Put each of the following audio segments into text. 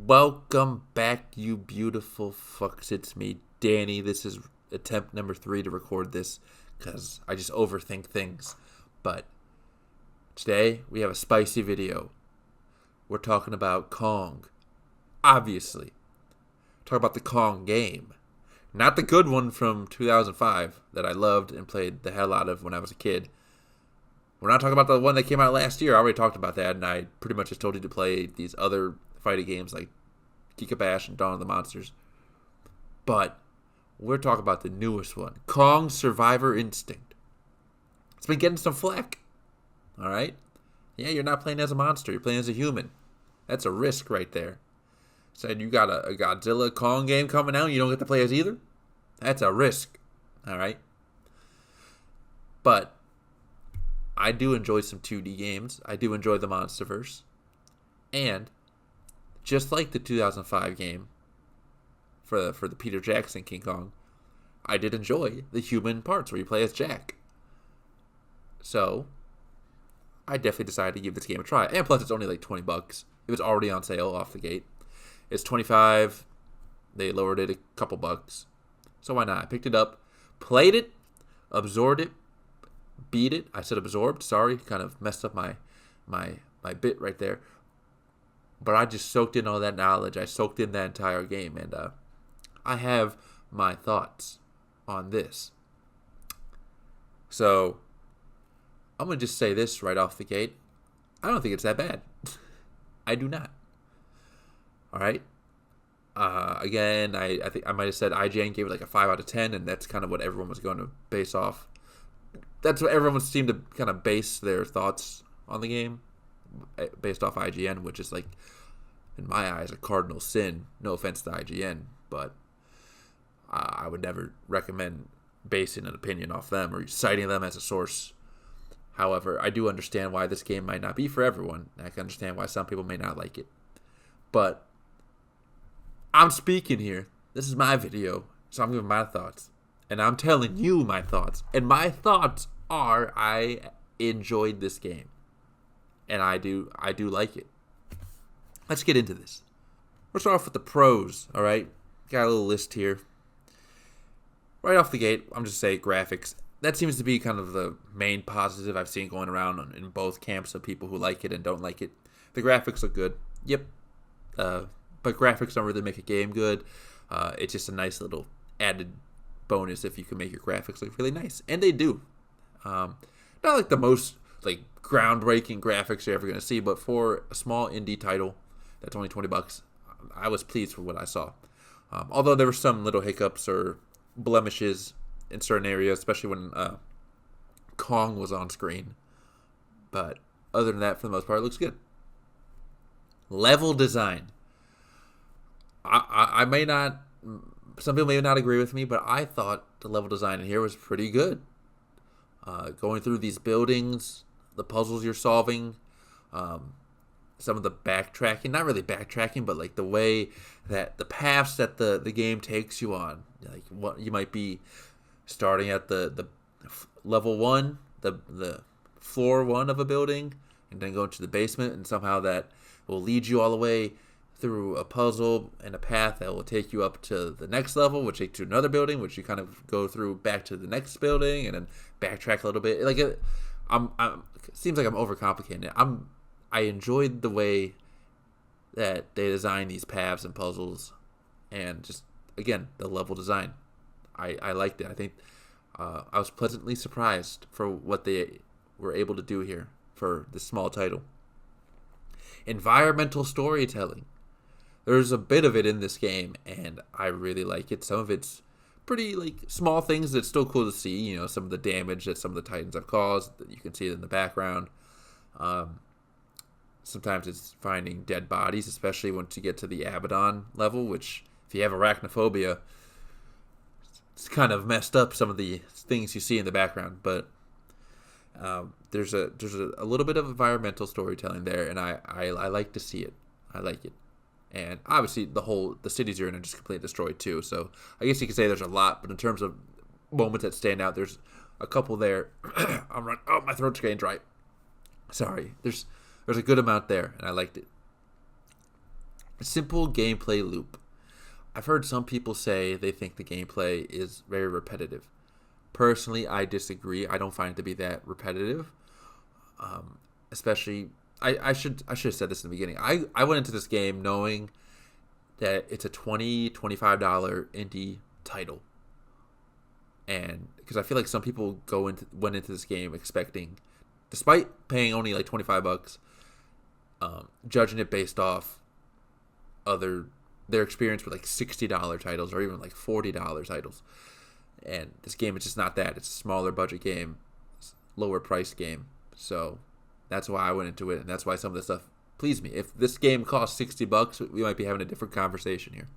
Welcome back, you beautiful fucks. It's me, Danny. This is attempt number 3 to record this because I just overthink things. But today we have a spicy video. We're talking about Kong. Obviously. Talk about the Kong game. Not the good one from 2005 that I loved and played the hell out of when I was a kid. We're not talking about the one that came out last year. I already talked about that, and I pretty much just told you to play these other fighting games like Geeka Bash and Dawn of the Monsters. But we're talking about the newest one, Kong Survivor Instinct. It's been getting some flack. Alright? Yeah, you're not playing as a monster. You're playing as a human. That's a risk right there. Said you got a Godzilla Kong game coming out and you don't get to play as either? That's a risk. Alright? But I do enjoy some 2D games. I do enjoy the Monsterverse. And just like the 2005 game for the Peter Jackson King Kong, I did enjoy the human parts where you play as Jack. So I definitely decided to give this game a try. And plus it's only like $20. It was already on sale off the gate. It's $25. They lowered it a couple bucks. So why not? I picked it up, played it, absorbed it, beat it. I said absorbed, sorry, kind of messed up my bit right there. But I just soaked in all that knowledge. I soaked in that entire game, and I have my thoughts on this. So I'm gonna just say this right off the gate. I don't think it's that bad. I do not. All right. Again, I think I might have said IGN gave it like a 5 out of 10, and that's kind of what everyone was going to base off. That's what everyone seemed to kind of base their thoughts on the game, based off IGN, which is like, in my eyes, a cardinal sin. No offense to IGN, but I would never recommend basing an opinion off them or citing them as a source. However, I do understand why this game might not be for everyone. I can understand why some people may not like it. But I'm speaking here. This is my video, so I'm giving my thoughts. And I'm telling you my thoughts. And my thoughts are I enjoyed this game. And I do like it. Let's get into this. Let's start off with the pros, all right? Got a little list here. Right off the gate, I'm just saying graphics. That seems to be kind of the main positive I've seen going around in both camps of people who like it and don't like it. The graphics look good. Yep. But graphics don't really make a game good. It's just a nice little added bonus if you can make your graphics look really nice. And they do. Not like the most like groundbreaking graphics you're ever going to see, but for a small indie title that's only $20, I was pleased with what I saw. Although there were some little hiccups or blemishes in certain areas, especially when Kong was on screen. But other than that, for the most part, it looks good. Level design. I may not, some people may not agree with me, but I thought the level design in here was pretty good. Going through these buildings, the puzzles you're solving, some of the backtracking, not really backtracking, but like the way that the paths that the game takes you on. Like what you might be starting at the level 1, the floor 1 of a building, and then go into the basement, and somehow that will lead you all the way through a puzzle and a path that will take you up to the next level, which takes you to another building, which you kind of go through back to the next building, and then backtrack a little bit. Like it seems like I'm overcomplicating it. I enjoyed the way that they design these paths and puzzles, and just again the level design. I liked it. I think I was pleasantly surprised for what they were able to do here for this small title. Environmental storytelling. There's a bit of it in this game, and I really like it. Some of it's pretty like small things that's still cool to see. You know, some of the damage that some of the Titans have caused. That you can see it in the background. Sometimes it's finding dead bodies, especially once you get to the Abaddon level, which if you have arachnophobia, it's kind of messed up some of the things you see in the background. But there's a little bit of environmental storytelling there, and I like to see it. I like it. And obviously the cities you're in are just completely destroyed too. So I guess you could say there's a lot, but in terms of moments that stand out, there's a couple there. Oh, my throat's getting dry. Sorry. There's a good amount there, and I liked it. Simple gameplay loop. I've heard some people say they think the gameplay is very repetitive. Personally, I disagree. I don't find it to be that repetitive. Especially, I should have said this in the beginning. I went into this game knowing that it's a $25 indie title, and because I feel like some people went into this game expecting, despite paying only like $25, judging it based off their experience with like $60 titles or even like $40 titles. And this game is just not that. It's a smaller budget game, lower price game. So that's why I went into it, and that's why some of this stuff pleased me. If this game cost $60, we might be having a different conversation here.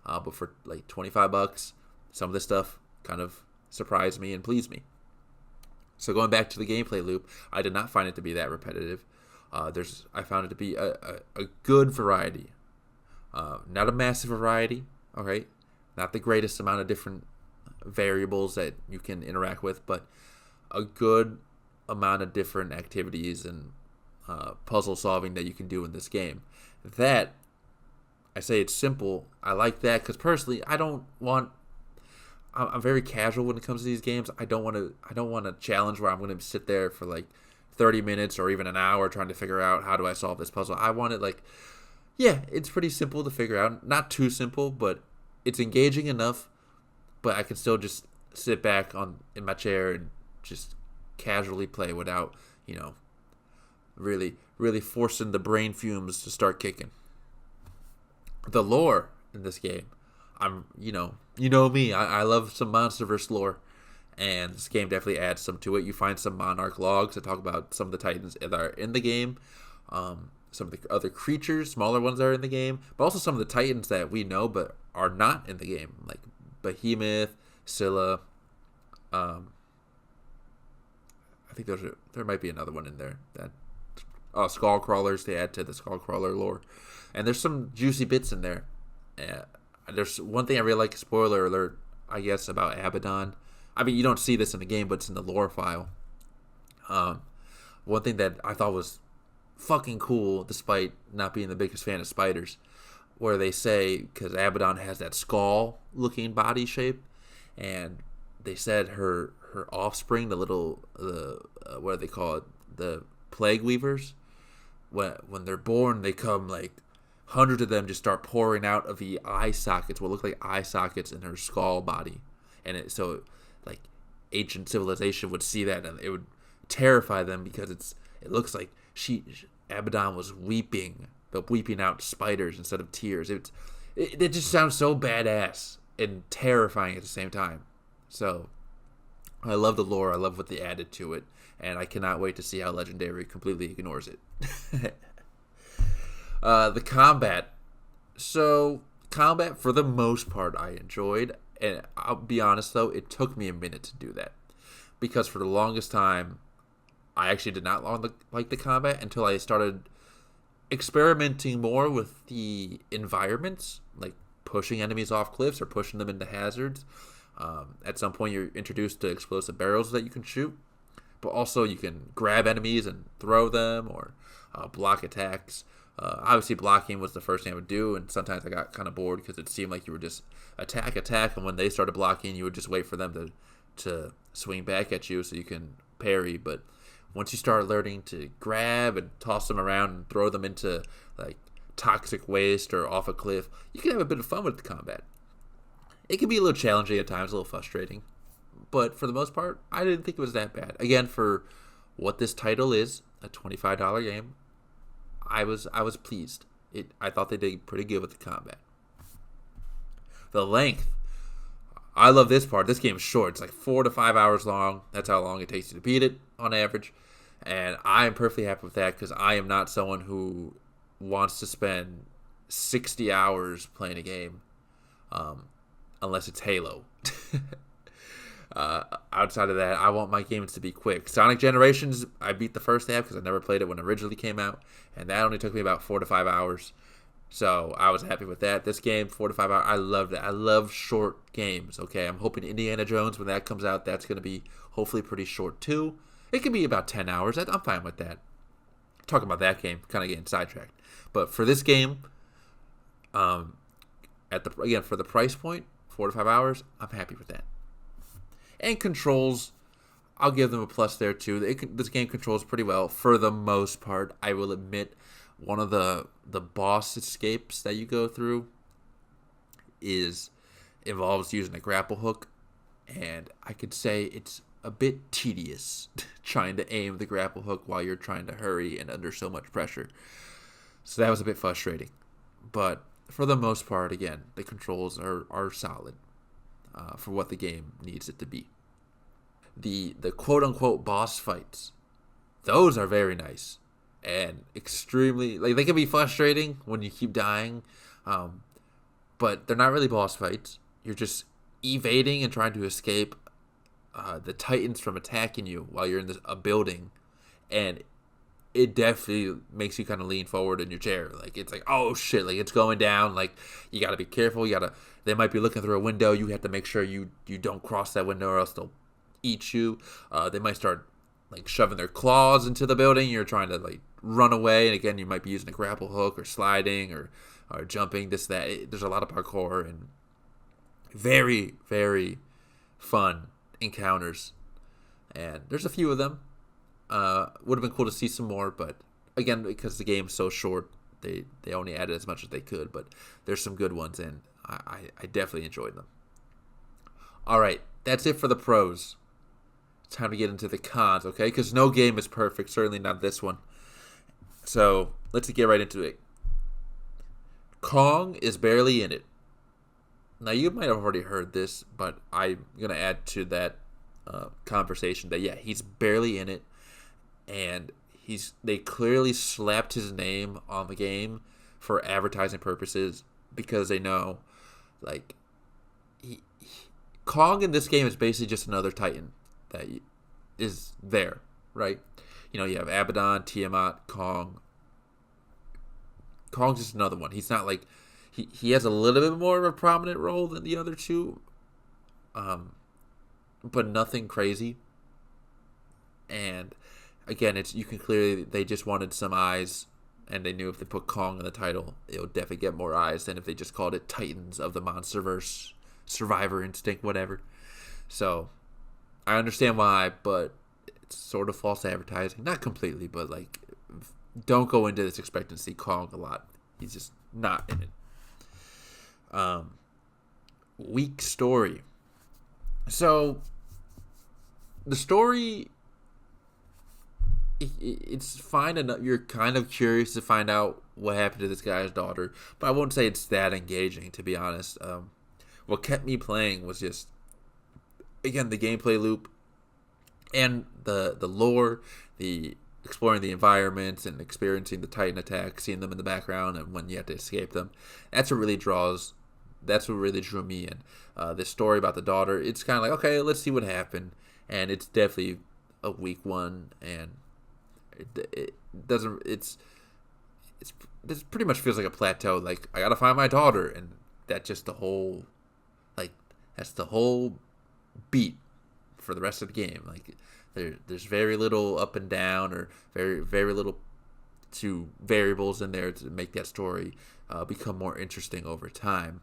But for like $25, some of this stuff kind of surprised me and pleased me. So going back to the gameplay loop, I did not find it to be that repetitive. I found it to be a good variety. Not a massive variety, all right? Not the greatest amount of different variables that you can interact with, but a good amount of different activities and puzzle solving that you can do in this game. That, I say it's simple. I like that because personally, I'm very casual when it comes to these games. I don't want a challenge where I'm going to sit there for like 30 minutes or even an hour trying to figure out how do I solve this puzzle. I want it like, yeah, it's pretty simple to figure out. Not too simple, but it's engaging enough. But I can still just sit back in my chair and just casually play without, really, really forcing the brain fumes to start kicking. The lore in this game, you know me, I love some MonsterVerse lore, and this game definitely adds some to it. You find some Monarch logs that talk about some of the Titans that are in the game, some of the other creatures, smaller ones that are in the game, but also some of the Titans that we know but are not in the game, like Behemoth, Scylla. I think there might be another one in there. Skull crawlers, they add to the skull crawler lore, and there's some juicy bits in there. There's one thing I really like. Spoiler alert, I guess, about Abaddon. I mean, you don't see this in the game, but it's in the lore file. One thing that I thought was fucking cool, despite not being the biggest fan of spiders, where they say, because Abaddon has that skull-looking body shape, and they said her offspring, what do they call it, the plague weavers, when they're born, they come like hundreds of them just start pouring out of the eye sockets, what look like eye sockets in her skull body, and so like ancient civilization would see that and it would terrify them because it looks like Abaddon was weeping, but weeping out spiders instead of tears. It just sounds so badass and terrifying at the same time. So I love the lore. I love what they added to it, and I cannot wait to see how Legendary completely ignores it. The combat. So combat, for the most part, I enjoyed, and I'll be honest though, it took me a minute to do that, because for the longest time, I actually did not like the combat until I started experimenting more with the environments, like pushing enemies off cliffs or pushing them into hazards. At some point, you're introduced to explosive barrels that you can shoot, but also you can grab enemies and throw them or block attacks. Obviously, blocking was the first thing I would do, and sometimes I got kind of bored because it seemed like you were just attack, and when they started blocking, you would just wait for them to swing back at you so you can parry. But once you start learning to grab and toss them around and throw them into like toxic waste or off a cliff, you can have a bit of fun with the combat. It can be a little challenging at times, a little frustrating, but for the most part, I didn't think it was that bad. Again, for what this title is, a $25 game, I was pleased. I thought they did pretty good with the combat. The length. I love this part. This game is short. It's like 4 to 5 hours long. That's how long it takes you to beat it on average. And I am perfectly happy with that because I am not someone who wants to spend 60 hours playing a game unless it's Halo. Outside of that, I want my games to be quick. Sonic Generations, I beat the first half because I never played it when it originally came out, and that only took me about 4 to 5 hours. So I was happy with that. This game, 4 to 5 hours, I loved it. I love short games, okay? I'm hoping Indiana Jones, when that comes out, that's going to be hopefully pretty short too. It can be about 10 hours. I'm fine with that. Talking about that game, kind of getting sidetracked. But for this game, Um, for the price point, 4 to 5 hours, I'm happy with that. And controls, I'll give them a plus there too. This game controls pretty well for the most part. I will admit, one of the boss escapes that you go through involves using a grapple hook, and I could say it's a bit tedious trying to aim the grapple hook while you're trying to hurry and under so much pressure. So that was a bit frustrating. But for the most part, again, the controls are solid for what the game needs it to be. The quote-unquote boss fights, those are very nice and extremely, like, they can be frustrating when you keep dying, but they're not really boss fights. You're just evading and trying to escape the titans from attacking you while you're in a building, and it definitely makes you kind of lean forward in your chair. Like, it's like, oh shit, like, it's going down. Like, you got to be careful. They might be looking through a window. You have to make sure you don't cross that window, or else they'll eat you. They might start like shoving their claws into the building. You're trying to like run away, and again, you might be using a grapple hook or sliding or jumping. There's a lot of parkour and very, very fun encounters, and there's a few of them. Would have been cool to see some more, but again, because the game's so short, they only added as much as they could. But there's some good ones, and I definitely enjoyed them. All right, that's it for the pros. It's time to get into the cons, okay? Because no game is perfect, certainly not this one. So let's get right into it. Kong is barely in it. Now, you might have already heard this, but I'm going to add to that conversation that, yeah, he's barely in it, and they clearly slapped his name on the game for advertising purposes, because they know, like, Kong in this game is basically just another Titan that is there, right? You know, you have Abaddon, Tiamat, Kong. Kong's just another one. He's not like... He has a little bit more of a prominent role than the other two, but nothing crazy. And again, you can clearly, they just wanted some eyes, and they knew if they put Kong in the title, it would definitely get more eyes than if they just called it Titans of the Monsterverse, Survivor Instinct, whatever. So I understand why, but it's sort of false advertising. Not completely, but like, don't go into this expecting to see Kong a lot. He's just not in it. Weak story. So the story, it's fine enough. You're kind of curious to find out what happened to this guy's daughter, but I won't say it's that engaging, to be honest. What kept me playing was just, again, the gameplay loop and the lore, the exploring the environments and experiencing the Titan attacks, seeing them in the background, and when you have to escape them. That's what really drew me in. This story about the daughter, it's kind of like, okay, let's see what happened, and it's definitely a weak one, and it pretty much feels like a plateau. Like, I gotta find my daughter, and that's the whole beat for the rest of the game. Like, there's very little up and down, or very, very little to variables in there to make that story become more interesting over time.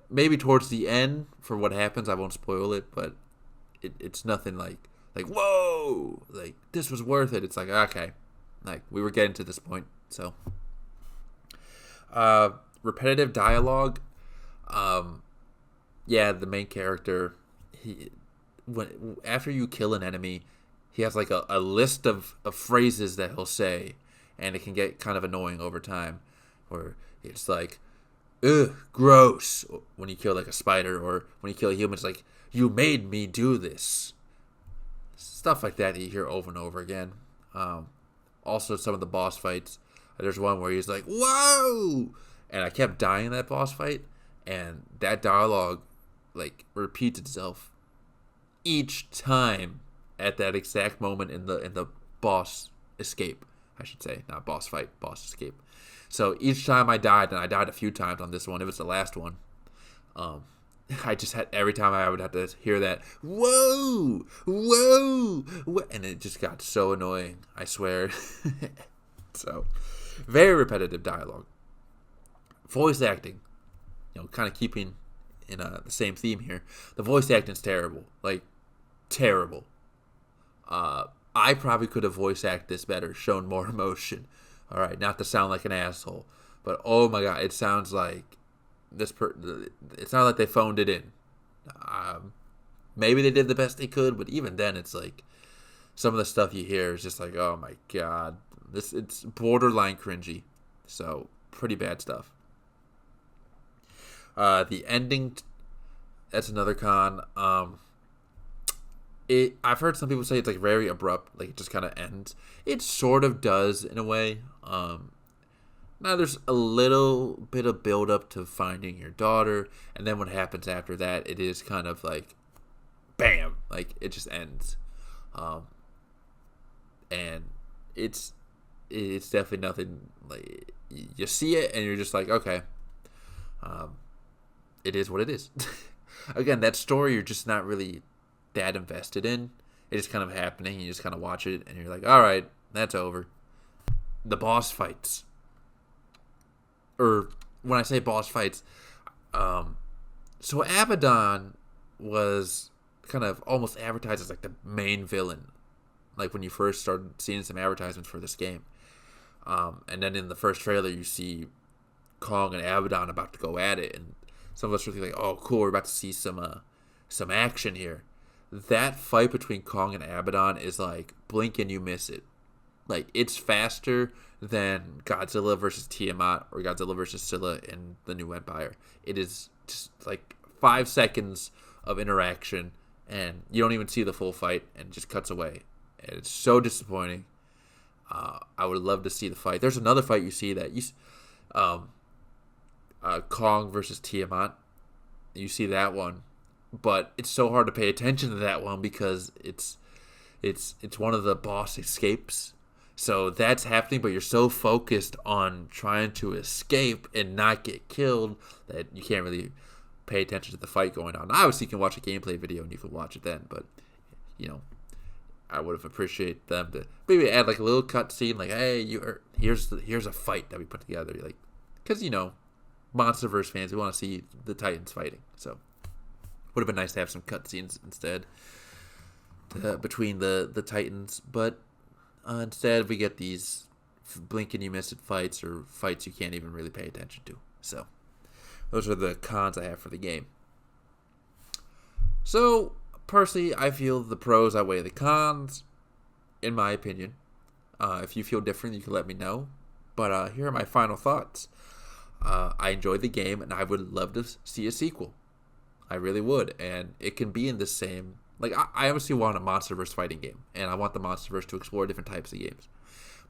Maybe towards the end, for what happens, I won't spoil it, but it's nothing like whoa, like, this was worth it. It's like, okay, like, we were getting to this point. So repetitive dialogue. Yeah, the main character, after you kill an enemy, he has like a list of phrases that he'll say, and it can get kind of annoying over time, where it's like, ugh, gross, when you kill like a spider, or when you kill a human, it's like, you made me do this. Stuff like that you hear over and over again. Also, some of the boss fights, there's one where he's like, whoa, and I kept dying in that boss fight, and that dialogue like repeats itself each time at that exact moment in the boss escape, I should say, not boss fight, boss escape. So each time I died, and I died a few times on this one, it was the last one, I just had, every time I would have to hear that, whoa, and it just got so annoying, I swear. So, very repetitive dialogue. Voice acting, kind of keeping in the same theme here. The voice acting's terrible, like terrible. I probably could have voice acted this better, shown more emotion. All right, not to sound like an asshole, but oh my god, it sounds like it's not like they phoned it in. Maybe they did the best they could, but even then, it's like some of the stuff you hear is just like, oh my god, it's borderline cringy. So pretty bad stuff. The ending, that's another con. I've heard some people say it's like very abrupt, like it just kind of ends. It sort of does in a way. Now there's a little bit of build up to finding your daughter, and then what happens after that, it is kind of like, bam, like it just ends. And it's definitely nothing like you see it and you're just like, okay, it is what it is. Again, that story you're just not really that invested in. It's just kind of happening. You just kind of watch it and you're like, all right, that's over. The boss fights, or when I say boss fights, so Abaddon was kind of almost advertised as like the main villain, like when you first started seeing some advertisements for this game. And then in the first trailer, you see Kong and Abaddon about to go at it, and some of us were like, "Oh, cool, we're about to see some action here." That fight between Kong and Abaddon is like blink and you miss it. Like it's faster than Godzilla versus Tiamat or Godzilla versus Scylla in the New Empire. It is just like 5 seconds of interaction, and you don't even see the full fight, and it just cuts away. And it's so disappointing. I would love to see the fight. There's another fight you see that Kong versus Tiamat. You see that one, but it's so hard to pay attention to that one because it's one of the boss escapes. So that's happening, but you're so focused on trying to escape and not get killed that you can't really pay attention to the fight going on. Obviously, you can watch a gameplay video and you can watch it then, but I would have appreciated them to maybe add like a little cutscene, like, hey, here's a fight that we put together, like, because MonsterVerse fans, we want to see the Titans fighting, so would have been nice to have some cutscenes instead between the Titans, but instead we get these blink and you miss it fights, or fights you can't even really pay attention to. So those are the cons I have for the game. So personally, I feel the pros outweigh the cons, in my opinion. If you feel different, you can let me know. But here are my final thoughts. I enjoyed the game, and I would love to see a sequel. I really would. And it can be in the same... Like, I obviously want a MonsterVerse fighting game, and I want the MonsterVerse to explore different types of games.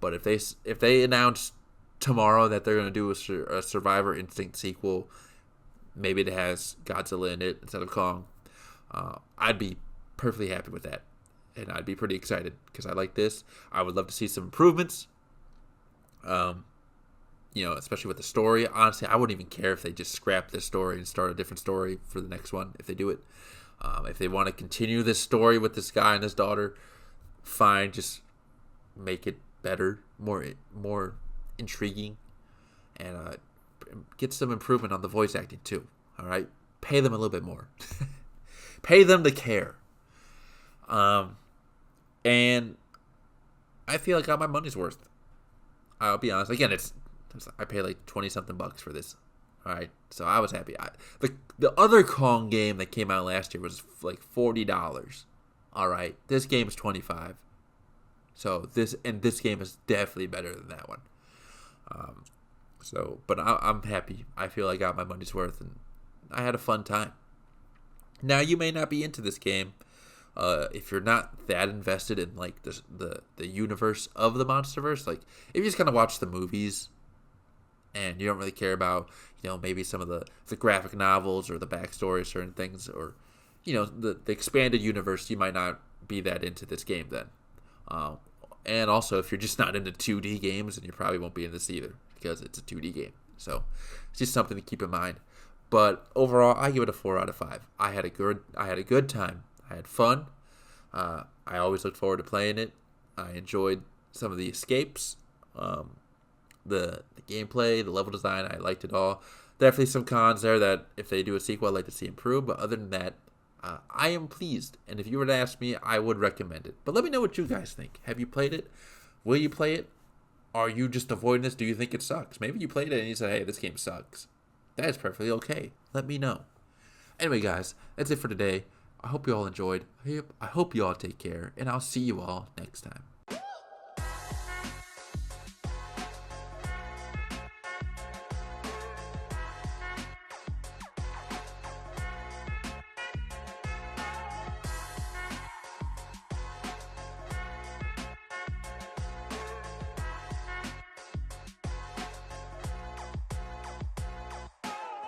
But if they announce tomorrow that they're going to do a Survivor Instinct sequel, maybe it has Godzilla in it instead of Kong, I'd be perfectly happy with that, and I'd be pretty excited because I like this. I would love to see some improvements, especially with the story. Honestly, I wouldn't even care if they just scrap this story and start a different story for the next one if they do it. If they want to continue this story with this guy and his daughter, fine, just make it better, more intriguing, and get some improvement on the voice acting too. All right, pay them a little bit more. Pay them to care. And I feel like I got my money's worth. I'll be honest. Again, I paid like 20-something bucks for this. All right, so I was happy. The other Kong game that came out last year was like $40. All right, this game is $25. So this game is definitely better than that one. But I'm happy. I feel I got my money's worth, and I had a fun time. Now, you may not be into this game if you're not that invested in like the universe of the MonsterVerse. Like, if you just kind of watch the movies and you don't really care about maybe some of the graphic novels or the backstory of certain things, or the expanded universe, you might not be that into this game then. And also, if you're just not into 2D games, then you probably won't be in this either because it's a 2D game. So it's just something to keep in mind. But overall, I give it a 4 out of 5. I had a good time. I had fun. I always look forward to playing it. I enjoyed some of the escapes. the gameplay, the level design. I liked it all. Definitely some cons there that if they do a sequel, I'd like to see improve. But other than that, I am pleased. And if you were to ask me, I would recommend it. But let me know what you guys think. Have you played it? Will you play it? Are you just avoiding this? Do you think it sucks? Maybe you played it and you said, hey, this game sucks. That is perfectly okay. Let me know. Anyway, guys, that's it for today. I hope you all enjoyed. I hope you all take care. And I'll see you all next time.